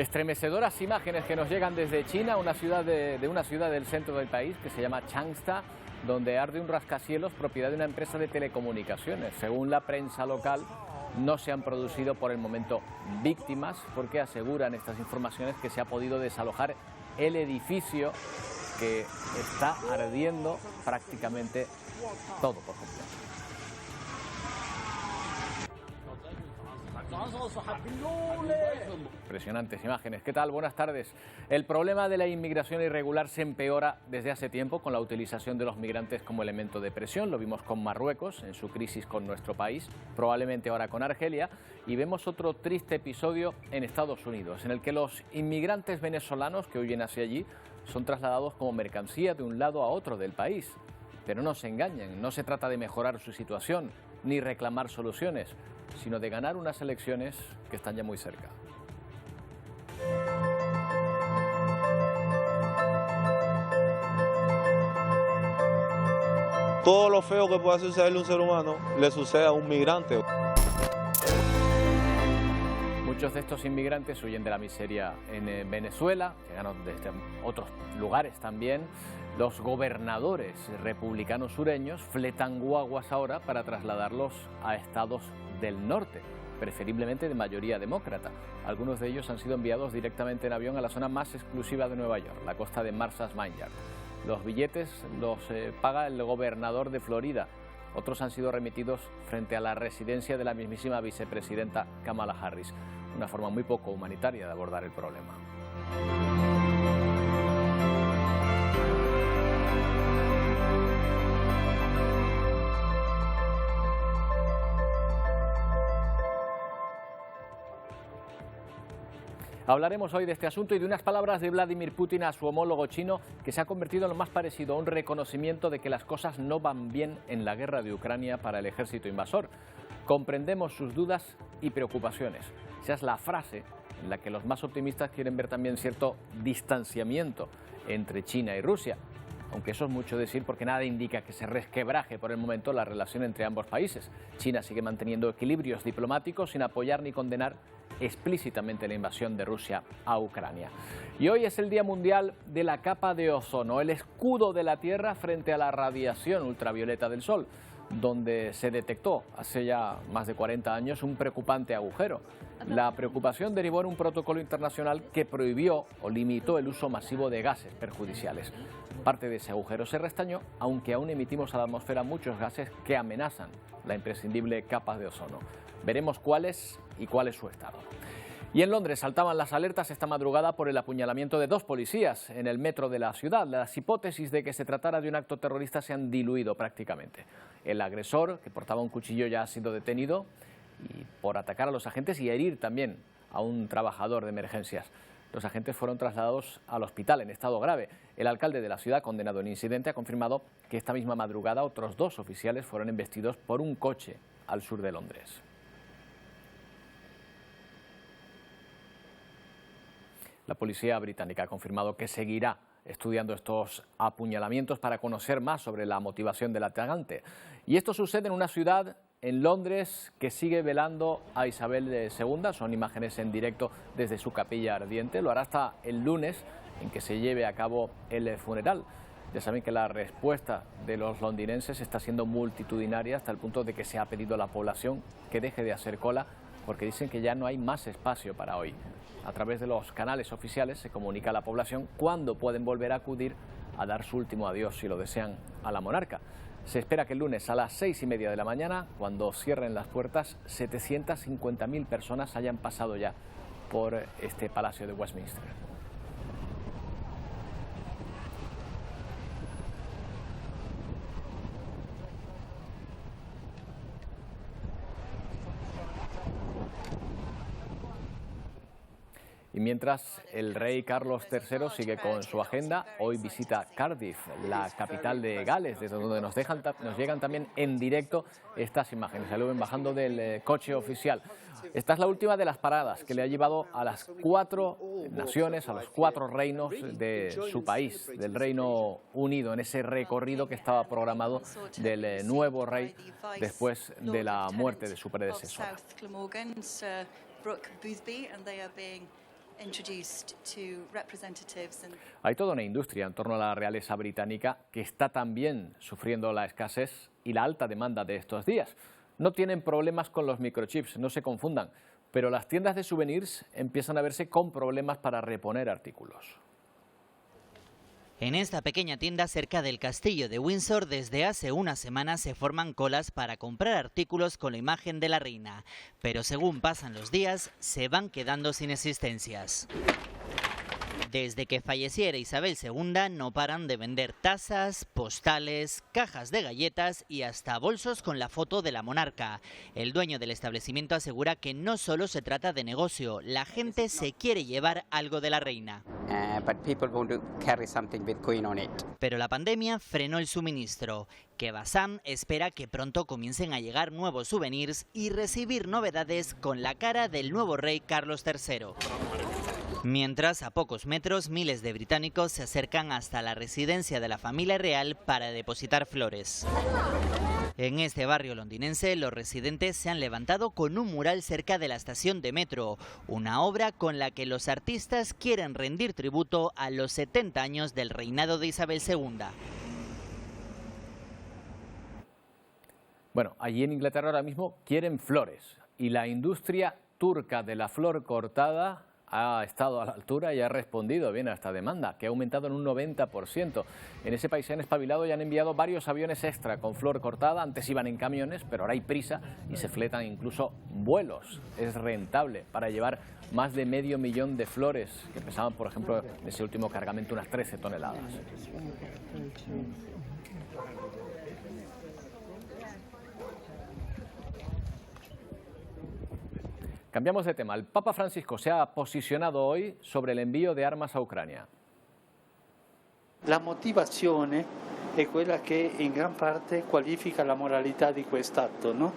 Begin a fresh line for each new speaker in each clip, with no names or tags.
Estremecedoras imágenes que nos llegan desde China, una ciudad de una ciudad del centro del país que se llama Changsha, donde arde un rascacielos propiedad de una empresa de telecomunicaciones. Según la prensa local, no se han producido por el momento víctimas, porque aseguran estas informaciones que se ha podido desalojar el edificio, que está ardiendo prácticamente todo por completo. Impresionantes imágenes. ¿Qué tal? Buenas tardes. El problema de la inmigración irregular se empeora desde hace tiempo con la utilización de los migrantes como elemento de presión. Lo vimos con Marruecos en su crisis con nuestro país, probablemente ahora con Argelia, y vemos otro triste episodio en Estados Unidos, en el que los inmigrantes venezolanos que huyen hacia allí son trasladados como mercancía de un lado a otro del país. Pero no se engañen, no se trata de mejorar su situación ni reclamar soluciones, sino de ganar unas elecciones que están ya muy cerca.
Todo lo feo que pueda sucederle a un ser humano le sucede a un migrante.
Muchos de estos inmigrantes huyen de la miseria en Venezuela, llegan desde otros lugares también. Los gobernadores republicanos sureños fletan guaguas ahora para trasladarlos a estados del norte, preferiblemente de mayoría demócrata. Algunos de ellos han sido enviados directamente en avión a la zona más exclusiva de Nueva York, la costa de Martha's Vineyard. Los billetes los paga el gobernador de Florida. Otros han sido remitidos frente a la residencia de la mismísima vicepresidenta Kamala Harris. Una forma muy poco humanitaria de abordar el problema. Hablaremos hoy de este asunto y de unas palabras de Vladimir Putin a su homólogo chino, que se ha convertido en lo más parecido a un reconocimiento de que las cosas no van bien en la guerra de Ucrania para el ejército invasor. Comprendemos sus dudas y preocupaciones. Esa es la frase en la que los más optimistas quieren ver también cierto distanciamiento entre China y Rusia, aunque eso es mucho decir porque nada indica que se resquebraje por el momento la relación entre ambos países. China sigue manteniendo equilibrios diplomáticos sin apoyar ni condenar explícitamente la invasión de Rusia a Ucrania. Y hoy es el Día Mundial de la Capa de Ozono, el escudo de la Tierra frente a la radiación ultravioleta del Sol, donde se detectó hace ya más de 40 años un preocupante agujero. La preocupación derivó en un protocolo internacional que prohibió o limitó el uso masivo de gases perjudiciales. Parte de ese agujero se restañó, aunque aún emitimos a la atmósfera muchos gases que amenazan la imprescindible capa de ozono. Veremos cuáles y cuál es su estado. Y en Londres saltaban las alertas esta madrugada por el apuñalamiento de 2 policías en el metro de la ciudad. Las hipótesis de que se tratara de un acto terrorista se han diluido prácticamente. El agresor, que portaba un cuchillo, ya ha sido detenido y por atacar a los agentes y herir también a un trabajador de emergencias. Los agentes fueron trasladados al hospital en estado grave. El alcalde de la ciudad, condenado en el incidente, ha confirmado que esta misma madrugada otros 2 oficiales fueron embestidos por un coche al sur de Londres. La policía británica ha confirmado que seguirá estudiando estos apuñalamientos para conocer más sobre la motivación del atacante. Y esto sucede en una ciudad, en Londres, que sigue velando a Isabel II. Son imágenes en directo desde su capilla ardiente. Lo hará hasta el lunes, en que se lleve a cabo el funeral. Ya saben que la respuesta de los londinenses está siendo multitudinaria, hasta el punto de que se ha pedido a la población que deje de hacer cola, porque dicen que ya no hay más espacio para hoy. A través de los canales oficiales se comunica a la población cuándo pueden volver a acudir a dar su último adiós, si lo desean, a la monarca. Se espera que el lunes a las 6:30 de la mañana, cuando cierren las puertas, 750.000 personas hayan pasado ya por este Palacio de Westminster. Y mientras, el rey Carlos III sigue con su agenda. Hoy visita Cardiff, la capital de Gales, desde donde nos llegan también en directo estas imágenes. Se lo ven bajando del coche oficial. Esta es la última de las paradas que le ha llevado a las 4 naciones, a los 4 reinos de su país, del Reino Unido, en ese recorrido que estaba programado del nuevo rey después de la muerte de su predecesor. Hay toda una industria en torno a la realeza británica que está también sufriendo la escasez y la alta demanda de estos días. No tienen problemas con los microchips, no se confundan, pero las tiendas de souvenirs empiezan a verse con problemas para reponer artículos.
En esta pequeña tienda cerca del castillo de Windsor, desde hace una semana se forman colas para comprar artículos con la imagen de la reina, pero según pasan los días, se van quedando sin existencias. Desde que falleciera Isabel II no paran de vender tazas, postales, cajas de galletas y hasta bolsos con la foto de la monarca. El dueño del establecimiento asegura que no solo se trata de negocio, la gente se quiere llevar algo de la reina. Pero la pandemia frenó el suministro. Kebasam espera que pronto comiencen a llegar nuevos souvenirs y recibir novedades con la cara del nuevo rey Carlos III. Mientras, a pocos metros, miles de británicos se acercan hasta la residencia de la familia real para depositar flores. En este barrio londinense, los residentes se han levantado con un mural cerca de la estación de metro, una obra con la que los artistas quieren rendir tributo a los 70 años del reinado de Isabel II.
Bueno, allí en Inglaterra ahora mismo quieren flores y la industria turca de la flor cortada ha estado a la altura y ha respondido bien a esta demanda, que ha aumentado en un 90%. En ese país se han espabilado y han enviado varios aviones extra con flor cortada. Antes iban en camiones, pero ahora hay prisa y se fletan incluso vuelos. Es rentable para llevar más de 500.000 de flores, que pesaban, por ejemplo, en ese último cargamento unas 13 toneladas. Cambiamos de tema. El Papa Francisco se ha posicionado hoy sobre el envío de armas a Ucrania.
La motivazione è quella che in gran parte qualifica la moralità di quest'atto, ¿no?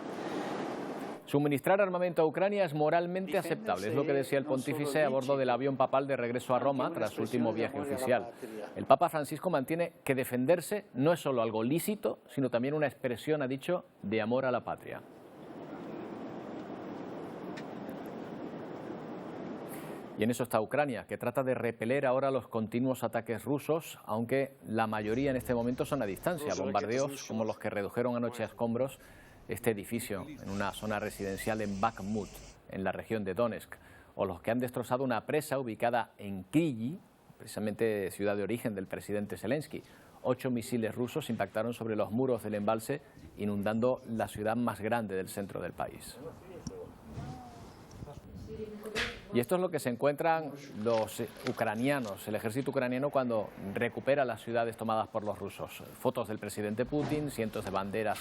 Suministrar armamento a Ucrania es moralmente aceptable, es lo que decía el pontífice a bordo del avión papal de regreso a Roma tras su último viaje oficial. El Papa Francisco mantiene que defenderse no es solo algo lícito, sino también una expresión, ha dicho, de amor a la patria. Y en eso está Ucrania, que trata de repeler ahora los continuos ataques rusos, aunque la mayoría en este momento son a distancia. Bombardeos como los que redujeron anoche a escombros este edificio en una zona residencial en Bakhmut, en la región de Donetsk, o los que han destrozado una presa ubicada en Kryvyi, precisamente ciudad de origen del presidente Zelensky. 8 misiles rusos impactaron sobre los muros del embalse, inundando la ciudad más grande del centro del país. Y esto es lo que se encuentran los ucranianos, el ejército ucraniano, cuando recupera las ciudades tomadas por los rusos. Fotos del presidente Putin, cientos de banderas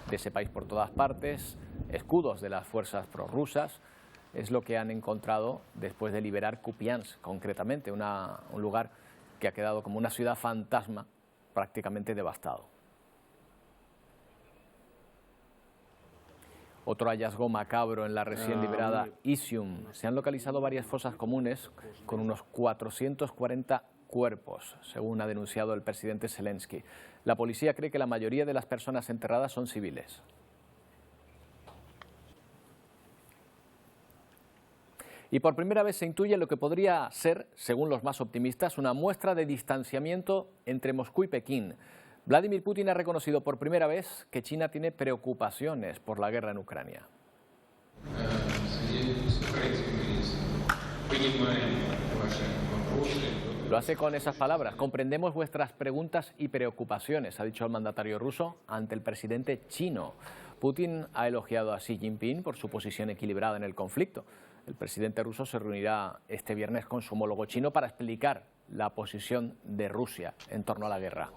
de ese país por todas partes, escudos de las fuerzas prorrusas. Es lo que han encontrado después de liberar Kupiansk, concretamente, un lugar que ha quedado como una ciudad fantasma, prácticamente devastado. Otro hallazgo macabro en la recién liberada Izium. Se han localizado varias fosas comunes con unos 440 cuerpos, según ha denunciado el presidente Zelensky. La policía cree que la mayoría de las personas enterradas son civiles. Y por primera vez se intuye lo que podría ser, según los más optimistas, una muestra de distanciamiento entre Moscú y Pekín. Vladimir Putin ha reconocido por primera vez que China tiene preocupaciones por la guerra en Ucrania. Lo hace con esas palabras. Comprendemos vuestras preguntas y preocupaciones, ha dicho el mandatario ruso ante el presidente chino. Putin ha elogiado a Xi Jinping por su posición equilibrada en el conflicto. El presidente ruso se reunirá este viernes con su homólogo chino para explicar la posición de Rusia en torno a la guerra.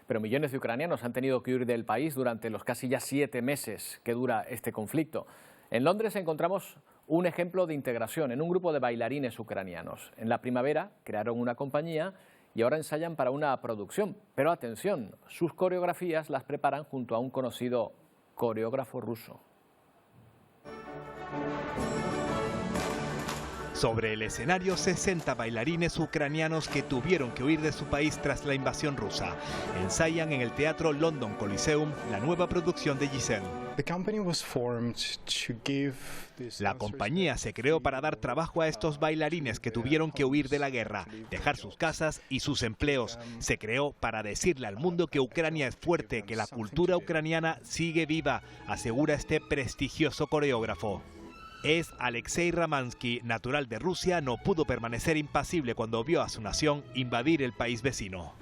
Pero millones de ucranianos han tenido que huir del país durante los casi ya 7 meses que dura este conflicto. En Londres encontramos un ejemplo de integración en un grupo de bailarines ucranianos. En la primavera crearon una compañía y ahora ensayan para una producción. Pero atención, sus coreografías las preparan junto a un conocido coreógrafo ruso.
Sobre el escenario, 60 bailarines ucranianos que tuvieron que huir de su país tras la invasión rusa. Ensayan en el Teatro London Coliseum la nueva producción de Giselle. La compañía se creó para dar trabajo a estos bailarines que tuvieron que huir de la guerra, dejar sus casas y sus empleos. Se creó para decirle al mundo que Ucrania es fuerte, que la cultura ucraniana sigue viva, asegura este prestigioso coreógrafo. Es Alexei Ramansky, natural de Rusia, no pudo permanecer impasible cuando vio a su nación invadir el país vecino.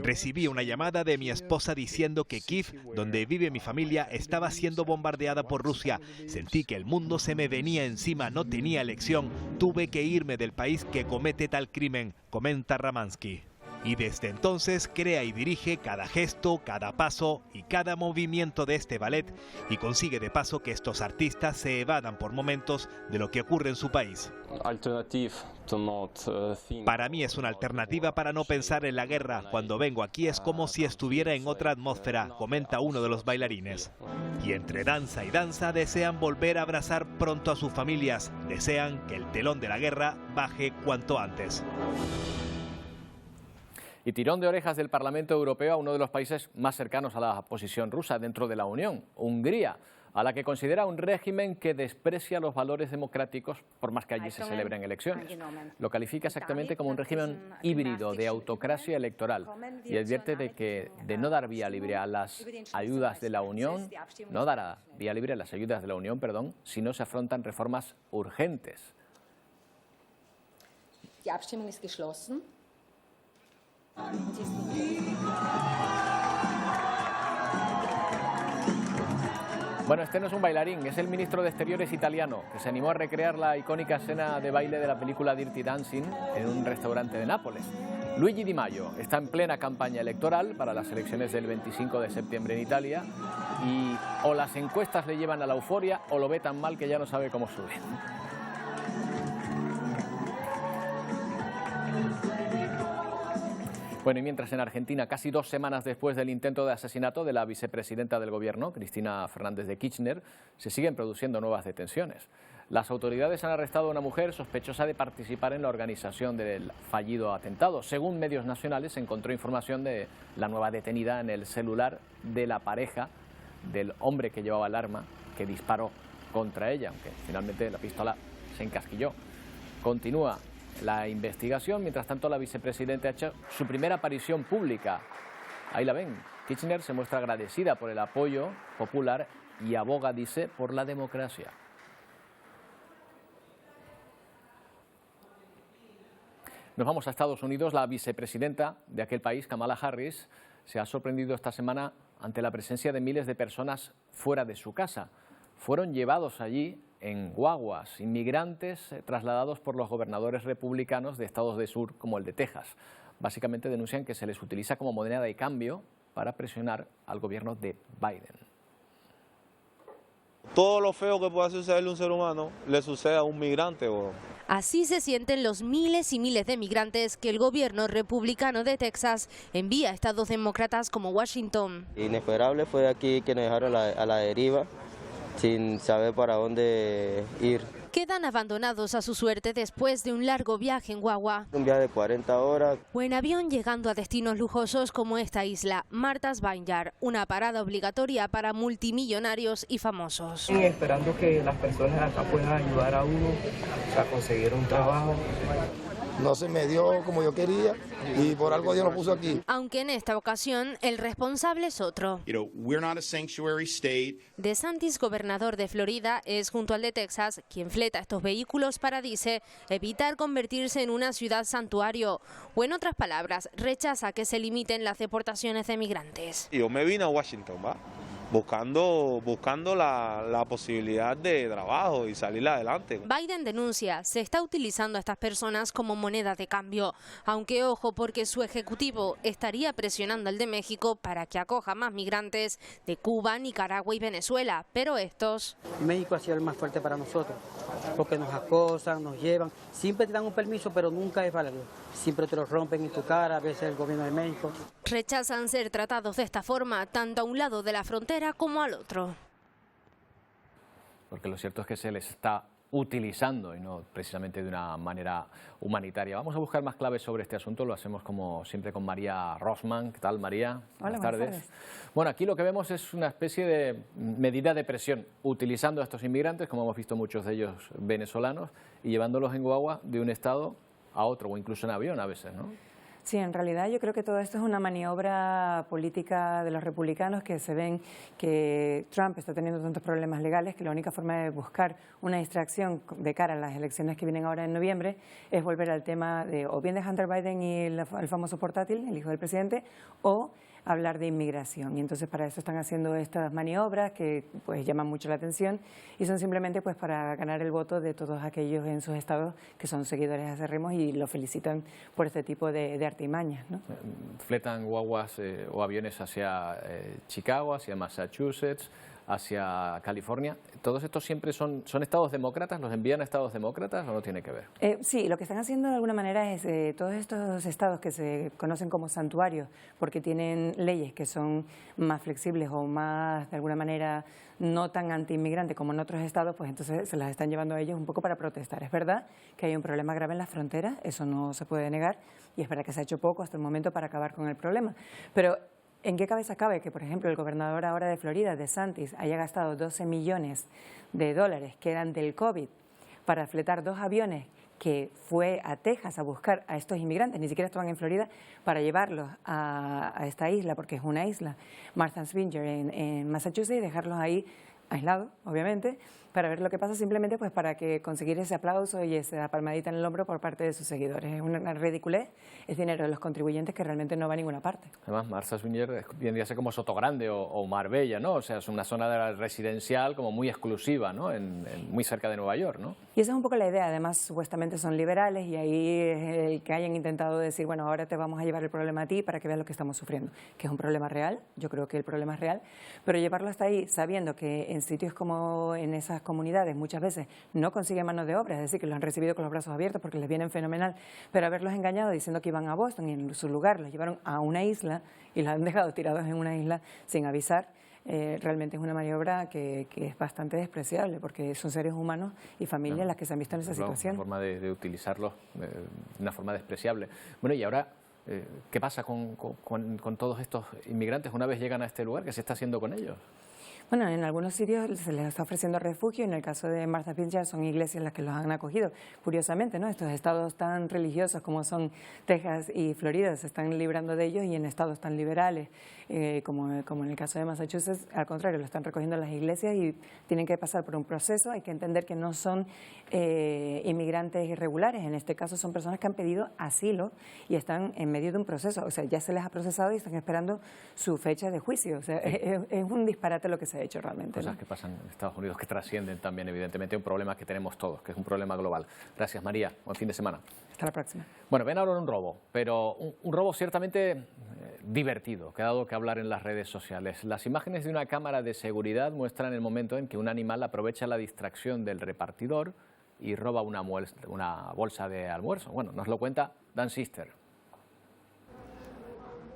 Recibí una llamada de mi esposa diciendo que Kiev, donde vive mi familia, estaba siendo bombardeada por Rusia. Sentí que el mundo se me venía encima, no tenía elección. Tuve que irme del país que comete tal crimen, comenta Ramansky. Y desde entonces crea y dirige cada gesto, cada paso y cada movimiento de este ballet y consigue de paso que estos artistas se evadan por momentos de lo que ocurre en su país. Para mí es una alternativa para no pensar en la guerra. Cuando vengo aquí es como si estuviera en otra atmósfera, comenta uno de los bailarines. Y entre danza y danza desean volver a abrazar pronto a sus familias. Desean que el telón de la guerra baje cuanto antes.
Y tirón de orejas del Parlamento Europeo a uno de los países más cercanos a la posición rusa dentro de la Unión, Hungría, a la que considera un régimen que desprecia los valores democráticos por más que allí se celebren elecciones. Lo califica exactamente como un régimen híbrido de autocracia electoral y advierte de que de no dar vía libre a las ayudas de la Unión, no dará vía libre a las ayudas de la Unión, si no se afrontan reformas urgentes.
Die Abstimmung ist geschlossen.
Bueno, este no es un bailarín, es el ministro de Exteriores italiano, que se animó a recrear la icónica escena de baile de la película Dirty Dancing en un restaurante de Nápoles. Luigi Di Maio está en plena campaña electoral para las elecciones del 25 de septiembre en Italia y o las encuestas le llevan a la euforia o lo ve tan mal que ya no sabe cómo subir. Bueno, y mientras en Argentina, casi 2 semanas después del intento de asesinato de la vicepresidenta del gobierno, Cristina Fernández de Kirchner, se siguen produciendo nuevas detenciones. Las autoridades han arrestado a una mujer sospechosa de participar en la organización del fallido atentado. Según medios nacionales, se encontró información de la nueva detenida en el celular de la pareja del hombre que llevaba el arma que disparó contra ella, aunque finalmente la pistola se encasquilló. Continúa la investigación. Mientras tanto, la vicepresidenta ha hecho su primera aparición pública. Ahí la ven. Kirchner se muestra agradecida por el apoyo popular y aboga, dice, por la democracia. Nos vamos a Estados Unidos. La vicepresidenta de aquel país, Kamala Harris, se ha sorprendido esta semana ante la presencia de miles de personas fuera de su casa. Fueron llevados allí en guaguas, inmigrantes trasladados por los gobernadores republicanos de estados del sur como el de Texas. Básicamente denuncian que se les utiliza como moneda de cambio para presionar al gobierno de Biden.
Todo lo feo que pueda sucederle a un ser humano le sucede a un migrante.
Así se sienten los miles y miles de migrantes que el gobierno republicano de Texas envía a estados demócratas como Washington.
Inesperable fue aquí que nos dejaron a la deriva, sin saber para dónde ir.
Quedan abandonados a su suerte después de un largo viaje en guagua.
Un viaje de 40 horas.
O en avión llegando a destinos lujosos como esta isla, Martha's Vineyard, una parada obligatoria para multimillonarios y famosos.
Esperando que las personas acá puedan ayudar a uno a conseguir un trabajo.
No se me dio como yo quería y por algo Dios lo puso aquí.
Aunque en esta ocasión el responsable es otro. DeSantis, gobernador de Florida, es junto al de Texas quien fleta estos vehículos para, dice, evitar convertirse en una ciudad santuario. O en otras palabras, rechaza que se limiten las deportaciones de migrantes.
Yo me vine a Washington, buscando la posibilidad de trabajo y salir adelante.
Biden denuncia, se está utilizando a estas personas como moneda de cambio, aunque ojo porque su ejecutivo estaría presionando al de México para que acoja más migrantes de Cuba, Nicaragua y Venezuela, pero estos...
México ha sido el más fuerte para nosotros, porque nos acosan, nos llevan, siempre te dan un permiso pero nunca es válido, siempre te lo rompen en tu cara, a veces el gobierno de México.
Rechazan ser tratados de esta forma, tanto a un lado de la frontera como al otro.
Porque lo cierto es que se les está utilizando y no precisamente de una manera humanitaria. Vamos a buscar más claves sobre este asunto, lo hacemos como siempre con María Rosman. ¿Qué tal, María?
Hola,
buenas tardes. Bueno, aquí lo que vemos es una especie de medida de presión, utilizando a estos inmigrantes, como hemos visto muchos de ellos venezolanos, y llevándolos en guagua de un estado a otro, o incluso en avión a veces, ¿no?
Sí, en realidad yo creo que todo esto es una maniobra política de los republicanos, que se ven que Trump está teniendo tantos problemas legales que la única forma de buscar una distracción de cara a las elecciones que vienen ahora en noviembre es volver al tema de o bien de Hunter Biden y el famoso portátil, el hijo del presidente, o hablar de inmigración. Y entonces para eso están haciendo estas maniobras que pues llaman mucho la atención y son simplemente pues para ganar el voto de todos aquellos en sus estados que son seguidores acérrimos y lo felicitan por este tipo de artimañas, ¿no?
Fletan guaguas o aviones hacia Chicago, hacia Massachusetts, hacia California. ¿Todos estos siempre son estados demócratas? ¿Los envían a estados demócratas o no tiene que ver?
Sí, lo que están haciendo de alguna manera es todos estos estados que se conocen como santuarios porque tienen leyes que son más flexibles o más, de alguna manera, no tan anti-inmigrante como en otros estados, pues entonces se las están llevando a ellos un poco para protestar. Es verdad que hay un problema grave en las fronteras, eso no se puede negar, y es verdad que se ha hecho poco hasta el momento para acabar con el problema. Pero ¿en qué cabeza cabe que, por ejemplo, el gobernador ahora de Florida, DeSantis, haya gastado $12 millones que eran del COVID para fletar 2 aviones que fue a Texas a buscar a estos inmigrantes, ni siquiera estaban en Florida, para llevarlos a esta isla, porque es una isla, Martha's Vineyard en Massachusetts, y dejarlos ahí aislados, obviamente, para ver lo que pasa, simplemente pues para que conseguir ese aplauso y esa palmadita en el hombro por parte de sus seguidores? Es una ridiculez, es dinero de los contribuyentes que realmente no va a ninguna parte.
Además, Martha's Vineyard vendría a ser como Sotogrande o Marbella, ¿no? O sea, es una zona residencial como muy exclusiva, ¿no? Muy cerca de Nueva York, ¿no?
Y esa es un poco la idea. Además, supuestamente son liberales y ahí es el que hayan intentado decir, bueno, ahora te vamos a llevar el problema a ti para que veas lo que estamos sufriendo, que es un problema real. Yo creo que el problema es real, pero llevarlo hasta ahí sabiendo que en sitios como en esas comunidades muchas veces no consiguen mano de obra, es decir, que los han recibido con los brazos abiertos porque les vienen fenomenal, pero haberlos engañado diciendo que iban a Boston y en su lugar los llevaron a una isla y los han dejado tirados en una isla sin avisar, realmente es una maniobra que es bastante despreciable porque son seres humanos y familias las que se han visto en esa situación.
Una forma de utilizarlos de una forma despreciable. Bueno, y ahora, ¿qué pasa con todos estos inmigrantes una vez llegan a este lugar? ¿Qué se está haciendo con ellos?
Bueno, en algunos sitios se les está ofreciendo refugio, en el caso de Martha's Vineyard son iglesias las que los han acogido. Curiosamente, ¿no? Estos estados tan religiosos como son Texas y Florida se están librando de ellos, y en estados tan liberales como en el caso de Massachusetts, al contrario, lo están recogiendo las iglesias y tienen que pasar por un proceso. Hay que entender que no son inmigrantes irregulares, en este caso son personas que han pedido asilo y están en medio de un proceso, o sea, ya se les ha procesado y están esperando su fecha de juicio. O sea, es un disparate lo que se ha hecho realmente.
Cosas que pasan en Estados Unidos que trascienden también, evidentemente, un problema que tenemos todos, que es un problema global. Gracias, María. Buen fin de semana.
Hasta la próxima.
Bueno, ven ahora un robo, pero un robo ciertamente divertido, que ha dado que hablar en las redes sociales. Las imágenes de una cámara de seguridad muestran el momento en que un animal aprovecha la distracción del repartidor y roba una bolsa de almuerzo. Bueno, nos lo cuenta Dan Sister.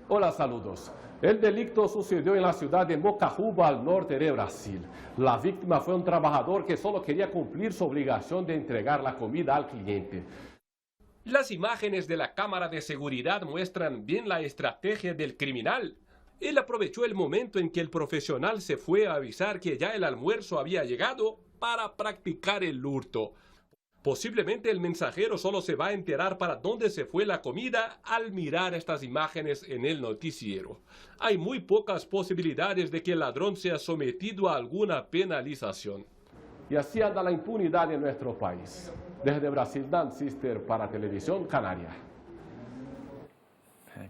Hola, saludos. El delito sucedió en la ciudad de Mocajuba, al norte de Brasil. La víctima fue un trabajador que solo quería cumplir su obligación de entregar la comida al cliente. Las imágenes de la cámara de seguridad muestran bien la estrategia del criminal. Él aprovechó el momento en que el profesional se fue a avisar que ya el almuerzo había llegado para practicar el hurto. Posiblemente el mensajero solo se va a enterar para dónde se fue la comida al mirar estas imágenes en el noticiero. Hay muy pocas posibilidades de que el ladrón sea sometido a alguna penalización. Y así anda la impunidad en nuestro país. Desde Brasil, Dan Sister para Televisión Canaria.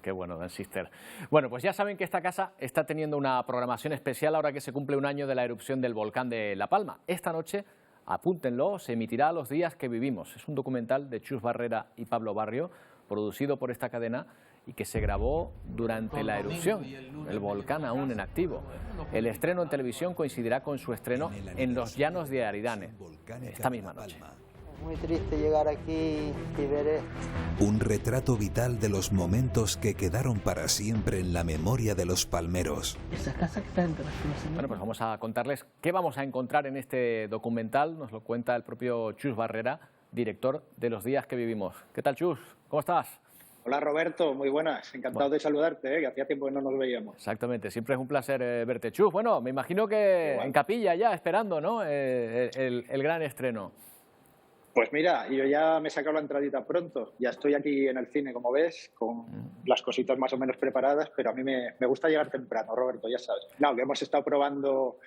Qué bueno, Dan Sister. Bueno, pues ya saben que esta casa está teniendo una programación especial ahora que se cumple un año de la erupción del volcán de La Palma. Esta noche, apúntenlo, se emitirá Los días que vivimos. Es un documental de Chus Barrera y Pablo Barrio, producido por esta cadena y que se grabó durante la erupción, el volcán aún en activo. El estreno en televisión coincidirá con su estreno en los Llanos de Aridane, esta misma noche.
Muy triste llegar aquí y ver esto.
Un retrato vital de los momentos que quedaron para siempre en la memoria de los palmeros.
Esa casa que está dentro.
Bueno, pues vamos a contarles qué vamos a encontrar en este documental. Nos lo cuenta el propio Chus Barrera, director de Los días que vivimos. ¿Qué tal, Chus? ¿Cómo estás?
Hola Roberto, muy buenas, encantado de saludarte, que hacía tiempo que no nos veíamos.
Exactamente, siempre es un placer verte. Chus, bueno, me imagino que igual, en capilla ya, esperando, ¿no? El gran estreno.
Pues mira, yo ya me he sacado la entradita pronto, ya estoy aquí en el cine, como ves, con las cositas más o menos preparadas, pero a mí me gusta llegar temprano, Roberto, ya sabes. No, que hemos estado probando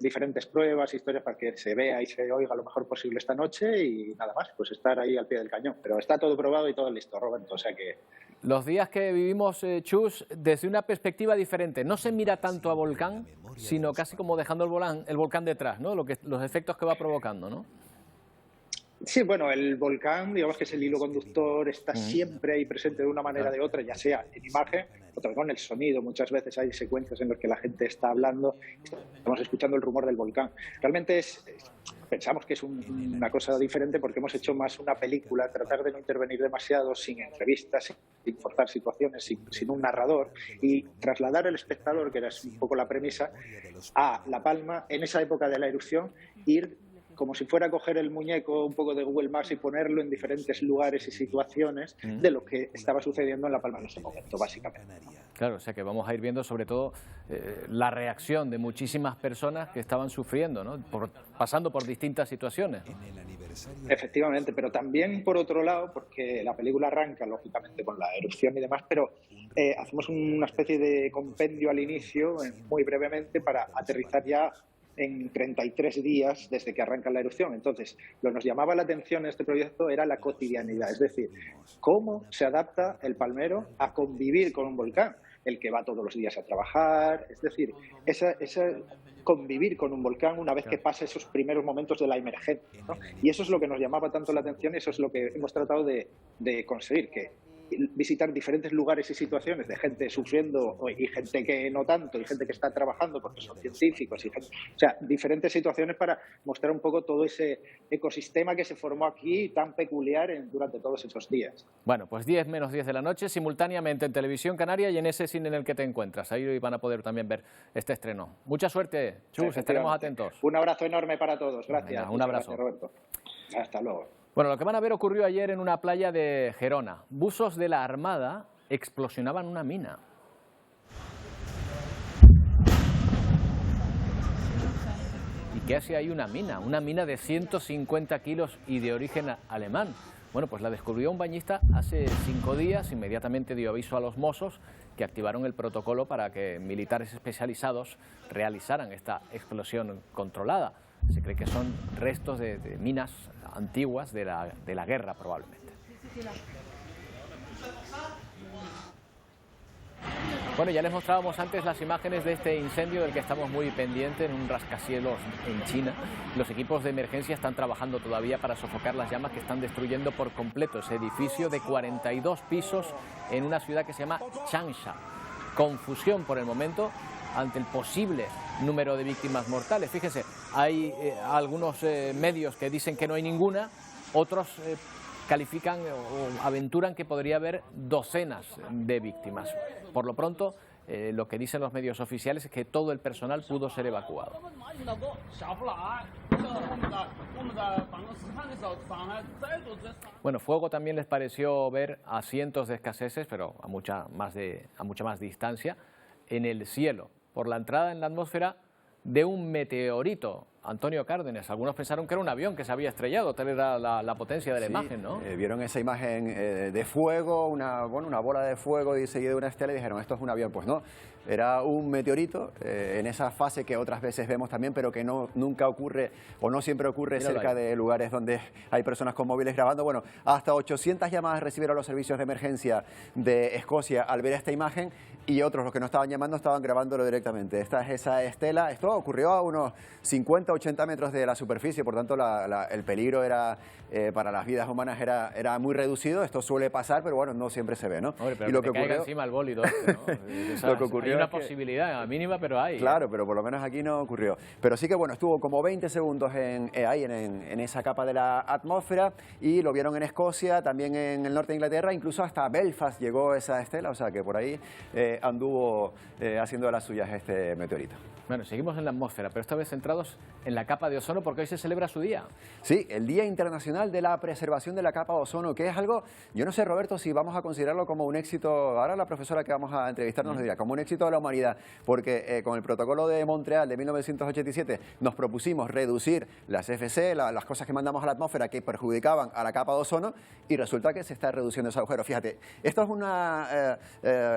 diferentes pruebas, historias para que se vea y se oiga lo mejor posible esta noche y nada más, pues estar ahí al pie del cañón. Pero está todo probado y todo listo, Roberto, o sea que...
Los días que vivimos, Chus, desde una perspectiva diferente. No se mira tanto a volcán, sino casi como dejando el volcán detrás, ¿no? Los efectos que va provocando, ¿no?
Sí, bueno, el volcán, digamos que es el hilo conductor, está siempre ahí presente de una manera o de otra, ya sea en imagen, otra con el sonido. Muchas veces hay secuencias en las que la gente está hablando, estamos escuchando el rumor del volcán. Realmente pensamos que es una cosa diferente porque hemos hecho más una película, tratar de no intervenir demasiado, sin entrevistas, sin forzar situaciones, sin un narrador, y trasladar al espectador, que era un poco la premisa, a La Palma en esa época de la erupción, ir como si fuera a coger el muñeco un poco de Google Maps y ponerlo en diferentes lugares y situaciones de lo que estaba sucediendo en La Palma en ese momento, básicamente.
Claro, o sea que vamos a ir viendo sobre todo la reacción de muchísimas personas que estaban sufriendo, ¿no? Pasando por distintas situaciones, ¿no?
Efectivamente, pero también por otro lado, porque la película arranca lógicamente con la erupción y demás, pero hacemos una especie de compendio al inicio, muy brevemente, para aterrizar ya en 33 días desde que arranca la erupción. Entonces, lo que nos llamaba la atención en este proyecto era la cotidianidad, es decir, cómo se adapta el palmero a convivir con un volcán, el que va todos los días a trabajar, es decir, esa convivir con un volcán una vez que pasa esos primeros momentos de la emergencia, ¿no? Y eso es lo que nos llamaba tanto la atención y eso es lo que hemos tratado de conseguir, que visitar diferentes lugares y situaciones de gente sufriendo y gente que no tanto y gente que está trabajando porque son científicos y gente, o sea, diferentes situaciones para mostrar un poco todo ese ecosistema que se formó aquí tan peculiar durante todos esos días.
Bueno, pues 10 menos 10 de la noche simultáneamente en Televisión Canaria y en ese cine en el que te encuentras. Ahí van a poder también ver este estreno. Mucha suerte, Chus, estaremos atentos.
Un abrazo enorme para todos. Gracias.
Venga, un abrazo.
Gracias, Roberto. Hasta luego.
Bueno, lo que van a ver ocurrió ayer en una playa de Gerona. Buzos de la Armada explosionaban una mina. ¿Y qué hace ahí una mina? Una mina de 150 kilos y de origen alemán. Bueno, pues la descubrió un bañista hace 5 días, inmediatamente dio aviso a los Mossos, que activaron el protocolo para que militares especializados realizaran esta explosión controlada. Se cree que son restos de minas antiguas de la guerra, probablemente. Bueno, ya les mostrábamos antes las imágenes de este incendio del que estamos muy pendientes en un rascacielos en China. Los equipos de emergencia están trabajando todavía para sofocar las llamas que están destruyendo por completo ese edificio de 42 pisos en una ciudad que se llama Changsha. Confusión por el momento ante el posible número de víctimas mortales. Fíjense, hay algunos medios que dicen que no hay ninguna, otros califican o aventuran que podría haber docenas de víctimas. Por lo pronto, lo que dicen los medios oficiales es que todo el personal pudo ser evacuado. Bueno, fuego también les pareció ver a cientos de escaseces, pero a mucha más distancia, en el cielo, por la entrada en la atmósfera de un meteorito. Antonio Cárdenas, algunos pensaron que era un avión que se había estrellado, tal era la potencia de la imagen, ¿no?
Vieron esa imagen de fuego, una bola de fuego y seguida de una estela y dijeron, esto es un avión. Pues no, era un meteorito en esa fase que otras veces vemos también, pero que nunca ocurre o no siempre ocurre cerca de lugares donde hay personas con móviles grabando. Bueno, hasta 800 llamadas recibieron los servicios de emergencia de Escocia al ver esta imagen y otros, los que no estaban llamando, estaban grabándolo directamente. Esta es esa estela. Esto ocurrió a unos 50 80 metros de la superficie, por tanto el peligro era para las vidas humanas era muy reducido. Esto suele pasar, pero bueno, no siempre se ve, ¿no?
Hombre, pero
y lo
que caiga encima el bólido, ¿no?
Lo que ocurrió
hay una posibilidad mínima, pero hay.
Claro, pero por lo menos aquí no ocurrió. Pero sí que bueno, estuvo como 20 segundos ahí en esa capa de la atmósfera, y lo vieron en Escocia, también en el norte de Inglaterra, incluso hasta Belfast llegó esa estela, o sea que por ahí anduvo haciendo de las suyas este meteorito.
Bueno, seguimos en la atmósfera, pero esta vez centrados en la capa de ozono, porque hoy se celebra su día.
Sí, el Día Internacional de la Preservación de la Capa de Ozono, que es algo, yo no sé, Roberto, si vamos a considerarlo como un éxito, ahora la profesora que vamos a entrevistar nos dirá, como un éxito de la humanidad, porque con el protocolo de Montreal de 1987 nos propusimos reducir las CFC, las cosas que mandamos a la atmósfera que perjudicaban a la capa de ozono, y resulta que se está reduciendo ese agujero. Fíjate, esto es una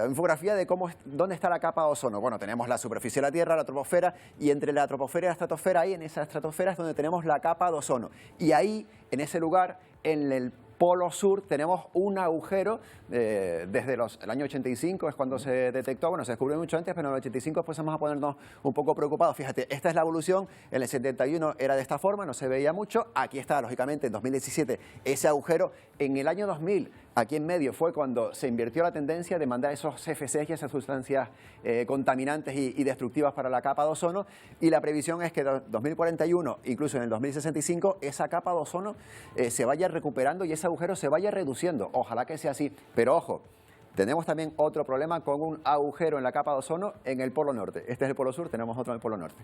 infografía de dónde está la capa de ozono. Bueno, tenemos la superficie de la Tierra, la troposfera, y entre la troposfera y la estratosfera, ahí en esa estratosfera es donde tenemos la capa de ozono. Y ahí, en ese lugar, en el polo sur, tenemos un agujero desde el año 85 es cuando se detectó, bueno, se descubrió mucho antes, pero en el 85 pues vamos a ponernos un poco preocupados. Fíjate, esta es la evolución, en el 71 era de esta forma, no se veía mucho, aquí está, lógicamente, en 2017 ese agujero. En el año 2000, aquí en medio, fue cuando se invirtió la tendencia de mandar esos CFCs y esas sustancias contaminantes y destructivas para la capa de ozono, y la previsión es que en 2041, incluso en el 2065, esa capa de ozono se vaya recuperando y ese agujero se vaya reduciendo. Ojalá que sea así, pero ojo, tenemos también otro problema con un agujero en la capa de ozono en el polo norte. Este es el polo sur, tenemos otro en el polo norte.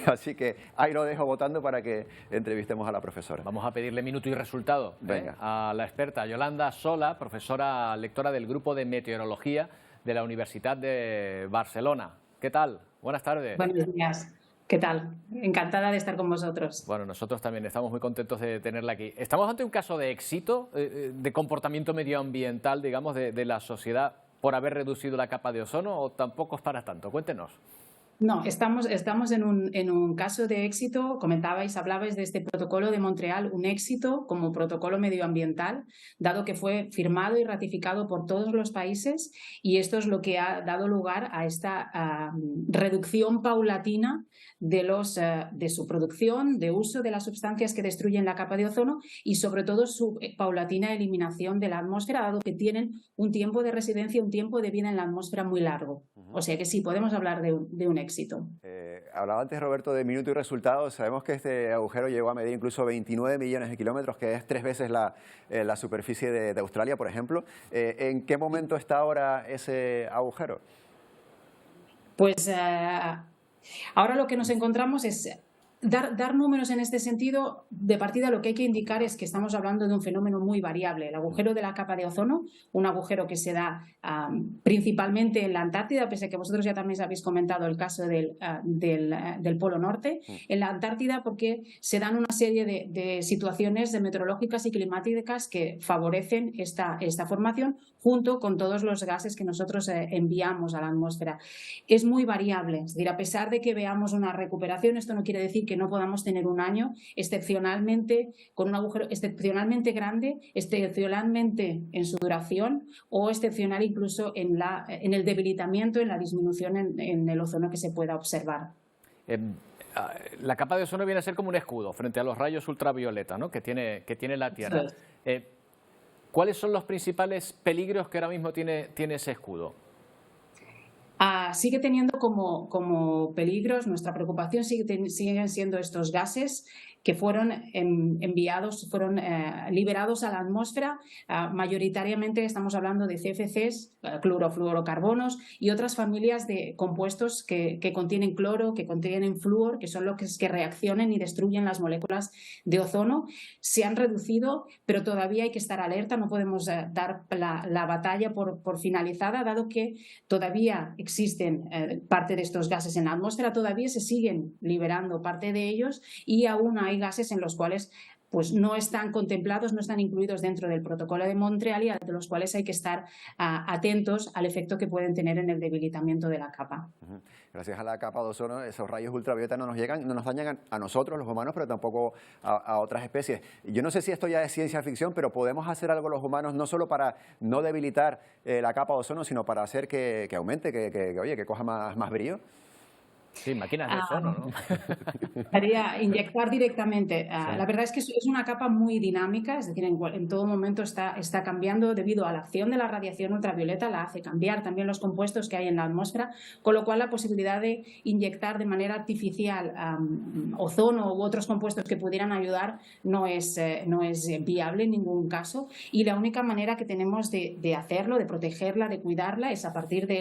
Así que ahí lo dejo votando para que entrevistemos a la profesora.
Vamos a pedirle minuto y resultado a la experta Yolanda Sola, profesora lectora del Grupo de Meteorología de la Universidad de Barcelona. ¿Qué tal? Buenas tardes.
Buenos días. ¿Qué tal? Encantada de estar con vosotros.
Bueno, nosotros también estamos muy contentos de tenerla aquí. ¿Estamos ante un caso de éxito, de comportamiento medioambiental, digamos, de la sociedad por haber reducido la capa de ozono, o tampoco es para tanto? Cuéntenos.
No, estamos en un caso de éxito. Hablabais de este protocolo de Montreal, un éxito como protocolo medioambiental, dado que fue firmado y ratificado por todos los países, y esto es lo que ha dado lugar a esta reducción paulatina de su producción, de uso de las sustancias que destruyen la capa de ozono, y sobre todo su paulatina eliminación de la atmósfera, dado que tienen un tiempo de residencia, un tiempo de vida en la atmósfera muy largo. O sea que sí, podemos hablar de un éxito.
Hablaba antes, Roberto, de minuto y resultados. Sabemos que este agujero llegó a medir incluso 29 millones de kilómetros, que es 3 veces la superficie de Australia, por ejemplo. ¿En qué momento está ahora ese agujero?
Pues ahora lo que nos encontramos es dar números en este sentido. De partida, lo que hay que indicar es que estamos hablando de un fenómeno muy variable. El agujero de la capa de ozono, un agujero que se da principalmente en la Antártida, pese a que vosotros ya también habéis comentado el caso del Polo Norte, en la Antártida, porque se dan una serie de situaciones meteorológicas y climáticas que favorecen esta formación, junto con todos los gases que nosotros enviamos a la atmósfera. Es muy variable, es decir, a pesar de que veamos una recuperación, esto no quiere decir que no podamos tener un año excepcionalmente con un agujero excepcionalmente grande, excepcionalmente en su duración, o excepcional incluso en el debilitamiento, en la disminución en el ozono que se pueda observar.
La capa de ozono viene a ser como un escudo frente a los rayos ultravioleta, ¿no?, que tiene la Tierra. ¿Cuáles son los principales peligros que ahora mismo tiene ese escudo?
Sigue teniendo como peligros, nuestra preocupación siguen siendo estos gases que fueron liberados a la atmósfera. Mayoritariamente estamos hablando de CFCs, clorofluorocarbonos, y otras familias de compuestos que contienen cloro, que contienen flúor, que son los que reaccionan y destruyen las moléculas de ozono. Se han reducido, pero todavía hay que estar alerta. No podemos dar la batalla por finalizada, dado que todavía existen parte de estos gases en la atmósfera, todavía se siguen liberando parte de ellos, y aún hay gases en los cuales pues no están contemplados, no están incluidos dentro del protocolo de Montreal, y de los cuales hay que estar atentos al efecto que pueden tener en el debilitamiento de la capa.
Gracias a la capa de ozono, esos rayos ultravioleta no nos dañan a nosotros, los humanos, pero tampoco a otras especies. Yo no sé si esto ya es ciencia ficción, pero podemos hacer algo los humanos, no solo para no debilitar la capa de ozono, sino para hacer que aumente, que coja más brillo.
Sí, máquinas de ozono, ¿no?
Haría inyectar directamente. La verdad es que es una capa muy dinámica, es decir, en todo momento está cambiando debido a la acción de la radiación ultravioleta, la hace cambiar también los compuestos que hay en la atmósfera, con lo cual la posibilidad de inyectar de manera artificial ozono u otros compuestos que pudieran ayudar no es viable en ningún caso, y la única manera que tenemos de hacerlo, de protegerla, de cuidarla, es a partir de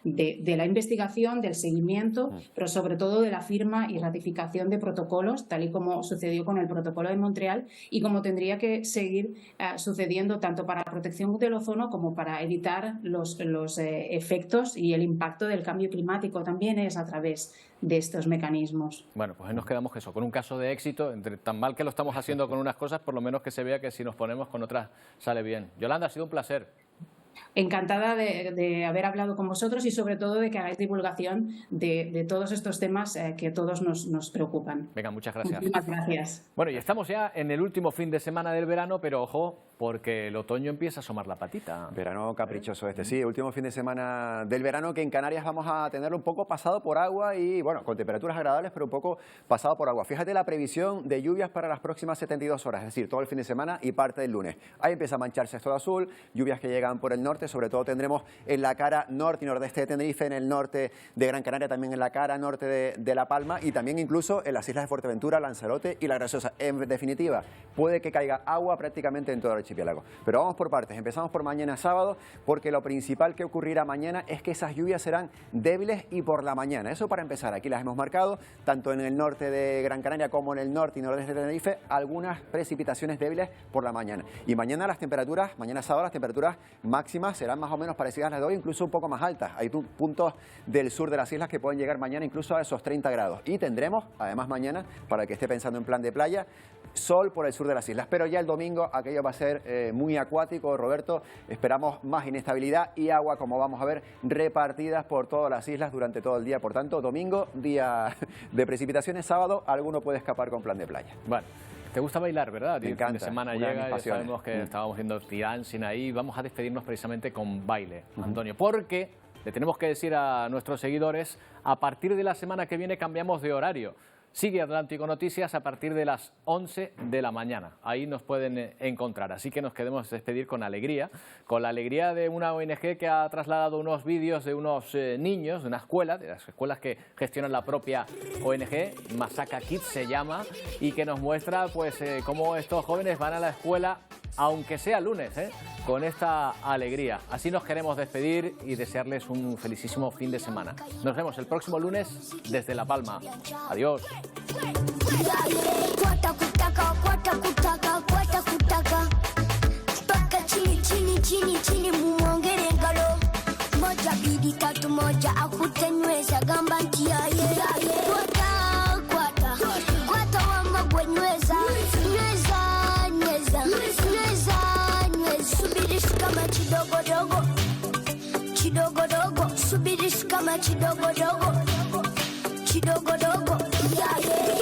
de la investigación, del seguimiento, pero sobre todo de la firma y ratificación de protocolos, tal y como sucedió con el protocolo de Montreal y como tendría que seguir sucediendo tanto para la protección del ozono como para evitar los efectos y el impacto del cambio climático. También es a través de estos mecanismos.
Bueno, pues nos quedamos con un caso de éxito, entre tan mal que lo estamos haciendo con unas cosas, por lo menos que se vea que si nos ponemos con otras sale bien. Yolanda, ha sido un placer.
Encantada de haber hablado con vosotros y sobre todo de que hagáis divulgación de todos estos temas que a todos nos preocupan.
Venga, muchas gracias.
Muchísimas gracias.
Bueno, y estamos ya en el último fin de semana del verano, pero ojo, porque el otoño empieza a asomar la patita.
Verano caprichoso sí, último fin de semana del verano, que en Canarias vamos a tenerlo un poco pasado por agua y, bueno, con temperaturas agradables, pero un poco pasado por agua. Fíjate la previsión de lluvias para las próximas 72 horas, es decir, todo el fin de semana y parte del lunes. Ahí empieza a mancharse esto de azul, lluvias que llegan por el norte, sobre todo tendremos en la cara norte y nordeste de Tenerife, en el norte de Gran Canaria, también en la cara norte de La Palma y también incluso en las islas de Fuerteventura, Lanzarote y La Graciosa. En definitiva, puede que caiga agua prácticamente en todo el archipiélago. Pero vamos por partes, empezamos por mañana sábado, porque lo principal que ocurrirá mañana es que esas lluvias serán débiles y por la mañana. Eso para empezar, aquí las hemos marcado, tanto en el norte de Gran Canaria como en el norte y nordeste de Tenerife, algunas precipitaciones débiles por la mañana. Y mañana mañana sábado las temperaturas máximas serán más o menos parecidas a las de hoy, incluso un poco más altas. Hay puntos del sur de las islas que pueden llegar mañana incluso a esos 30 grados. Y tendremos, además mañana, para el que esté pensando en plan de playa, sol por el sur de las islas. Pero ya el domingo aquello va a ser muy acuático, Roberto. Esperamos más inestabilidad y agua, como vamos a ver, repartidas por todas las islas durante todo el día. Por tanto, domingo, día de precipitaciones, sábado, alguno puede escapar con plan de playa.
Bueno. Te gusta bailar, ¿verdad?
Me encanta.
El fin de semana llega, ya sabemos que estábamos haciendo dancing ahí. Vamos a despedirnos precisamente con baile, Antonio, porque le tenemos que decir a nuestros seguidores, a partir de la semana que viene cambiamos de horario. Sigue Atlántico Noticias a partir de las 11 de la mañana. Ahí nos pueden encontrar. Así que nos queremos despedir con la alegría de una ONG que ha trasladado unos vídeos de unos niños de una escuela, de las escuelas que gestionan la propia ONG, Masaka Kids se llama, y que nos muestra pues cómo estos jóvenes van a la escuela, aunque sea lunes, con esta alegría. Así nos queremos despedir y desearles un felicísimo fin de semana. Nos vemos el próximo lunes desde La Palma. Adiós.
Chidogo dogo, chidogo dogo, yeah, yeah.